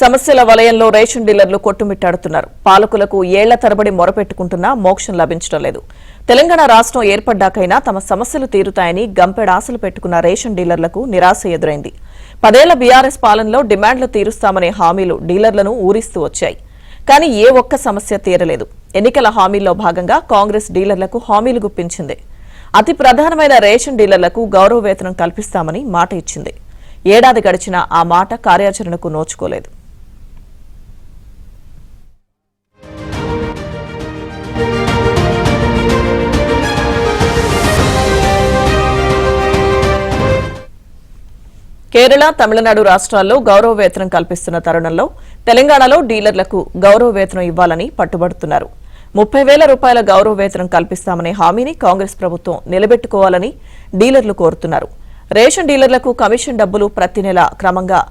సమస్యల వలయంలో రేషన్ డీలర్లు కొట్టుమిట్టాడుతున్నారు. పాలకులకు ఏళ్ల తరబడి మొరపెట్టుకుంటున్నా మోక్షం లభించడం లేదు. తెలంగాణ రాష్ట్రం ఏర్పడ్డాకైనా తమ సమస్యలు తీరుతాయని గంపెడాశలు పెట్టుకున్న రేషన్ డీలర్లకు నిరాశ ఎదురైంది. 10 ఏళ్ల బీఆర్ఎస్ పాలనలో డిమాండ్లు తీరుస్తామనే హామీలు డీలర్లను ఊరిస్తూ వచ్చాయి. కానీ ఏ ఒక్క సమస్య తీరలేదు. ఎన్నికల హామీల్లో భాగంగా కాంగ్రెస్ డీలర్లకు హామీలు గుప్పించింది. అతి ప్రధానమైన రేషన్ డీలర్లకు గౌరవ వేతనం కల్పిస్తామని మాట ఇచ్చింది. ఏడాది గడిచినా ఆ మాట కార్యాచరణకు నోచుకోలేదు. కేరళ, తమిళనాడు రాష్ట్రాల్లో గౌరవ వేతనం కల్పిస్తున్న తరుణంలో తెలంగాణలో డీలర్లకు గౌరవ వేతనం ఇవ్వాలని పట్టుబడుతున్నారు. 30,000 రూపాయల గౌరవ వేతనం కల్పిస్తామనే హామీని కాంగ్రెస్ ప్రభుత్వం నిలబెట్టుకోవాలని డీలర్లు కోరుతున్నారు. రేషన్ డీలర్లకు కమిషన్ డబ్బులు ప్రతి నెల క్రమంగా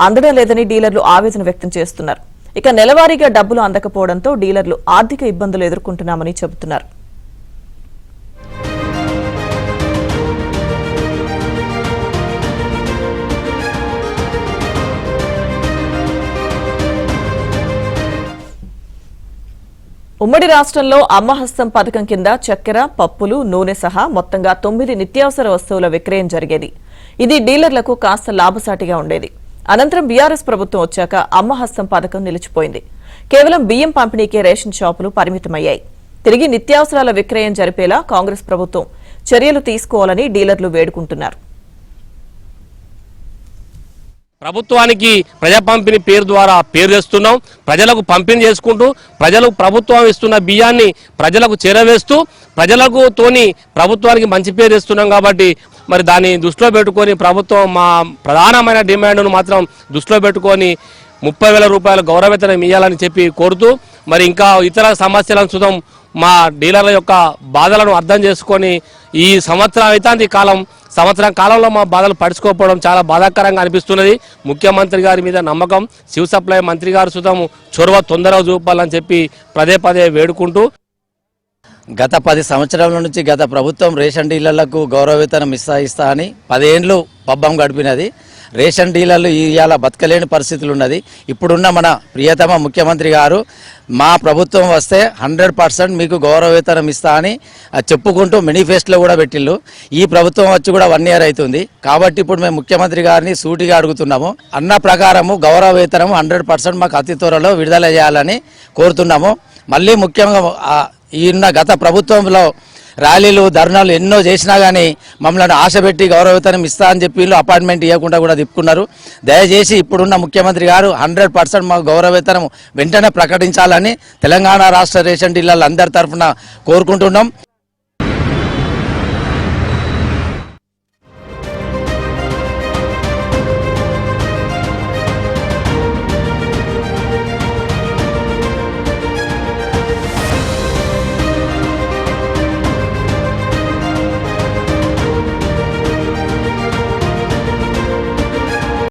అందడం లేదని డీలర్లు ఆవేదన వ్యక్తం చేస్తున్నారు. ఇక నెలవారీగా డబ్బులు అందకపోవడంతో డీలర్లు ఆర్థిక ఇబ్బందులు ఎదుర్కొంటున్నామని చెబుతున్నారు. ఉమ్మడి రాష్ట్రంలో అమ్మహస్తం పథకం కింద చక్కెర, పప్పులు, నూనె సహా మొత్తంగా 9 నిత్యావసర వస్తువుల విక్రయం జరిగేది. ఇది డీలర్లకు కాస్త లాభసాటిగా ఉండేది. అనంతరం బీఆర్ఎస్ ప్రభుత్వం వచ్చాక అమ్మహస్తం పథకం నిలిచిపోయింది. కేవలం బియ్యం పంపిణీకే రేషన్ షాపులు పరిమితమయ్యాయి. తిరిగి నిత్యావసరాల విక్రయం జరిపేలా కాంగ్రెస్ ప్రభుత్వం చర్యలు తీసుకోవాలని డీలర్లు వేడుకుంటున్నారు. ప్రభుత్వానికి ప్రజా పంపిణీ పేరు ద్వారా పేరు తెస్తున్నాం. ప్రజలకు పంపిణీ చేసుకుంటూ ప్రజలకు ప్రభుత్వం ఇస్తున్న బియ్యాన్ని ప్రజలకు చేరవేస్తూ ప్రజలకు తోని ప్రభుత్వానికి మంచి పేరు తెస్తున్నాం. కాబట్టి మరి దాన్ని దృష్టిలో పెట్టుకొని ప్రభుత్వం మా ప్రధానమైన డిమాండ్ను మాత్రం దృష్టిలో పెట్టుకొని 30,000 రూపాయల గౌరవ వేతనం ఇవ్వాలని చెప్పి కోరుతూ మరి ఇంకా ఇతర సమస్యలను చూద్దాం. మా డీలర్ల యొక్క బాధలను అర్థం చేసుకొని ఈ సంవత్సరం కాలంలో మా బాధలు పడుచుకోకపోవడం చాలా బాధాకరంగా అనిపిస్తున్నది. ముఖ్యమంత్రి గారి మీద నమ్మకం, సివిల్ సప్లై మంత్రి గారు సుతం చొరవ తొందరగా చూపాలని చెప్పి పదే వేడుకుంటూ గత 10 సంవత్సరాల నుంచి గత ప్రభుత్వం రేషన్ డీలర్లకు గౌరవ వేతనం ఇస్తా అని 10 ఏండ్లు పబ్బం గడిపినది. రేషన్ డీలర్లు ఇవాళ బతకలేని పరిస్థితులు ఉన్నది. ఇప్పుడున్న మన ప్రియతమ ముఖ్యమంత్రి గారు మా ప్రభుత్వం వస్తే 100% మీకు గౌరవ వేతనం ఇస్తా అని చెప్పుకుంటూ మేనిఫెస్టోలో కూడా పెట్టిళ్ళు. ఈ ప్రభుత్వం వచ్చి కూడా 1 year అవుతుంది. కాబట్టి ఇప్పుడు మేము ముఖ్యమంత్రి గారిని సూటిగా అడుగుతున్నాము. అన్న ప్రకారము గౌరవ వేతనం 100% మాకు అతి త్వరలో విడుదల చేయాలని కోరుతున్నాము. మళ్ళీ ముఖ్యంగా ఈయన గత ప్రభుత్వంలో ర్యాలీలు, ధర్నాలు ఎన్నో చేసినా కానీ మమ్మల్ని ఆశ పెట్టి గౌరవ వేతనం ఇస్తా అని చెప్పి అపాయింట్మెంట్ ఇవ్వకుండా కూడా తిప్పుకున్నారు. దయచేసి ఇప్పుడున్న ముఖ్యమంత్రి గారు 100% మాకు గౌరవ వేతనం వెంటనే ప్రకటించాలని తెలంగాణ రాష్ట్ర రేషన్ డీలర్లు అందరి తరఫున కోరుకుంటున్నాం.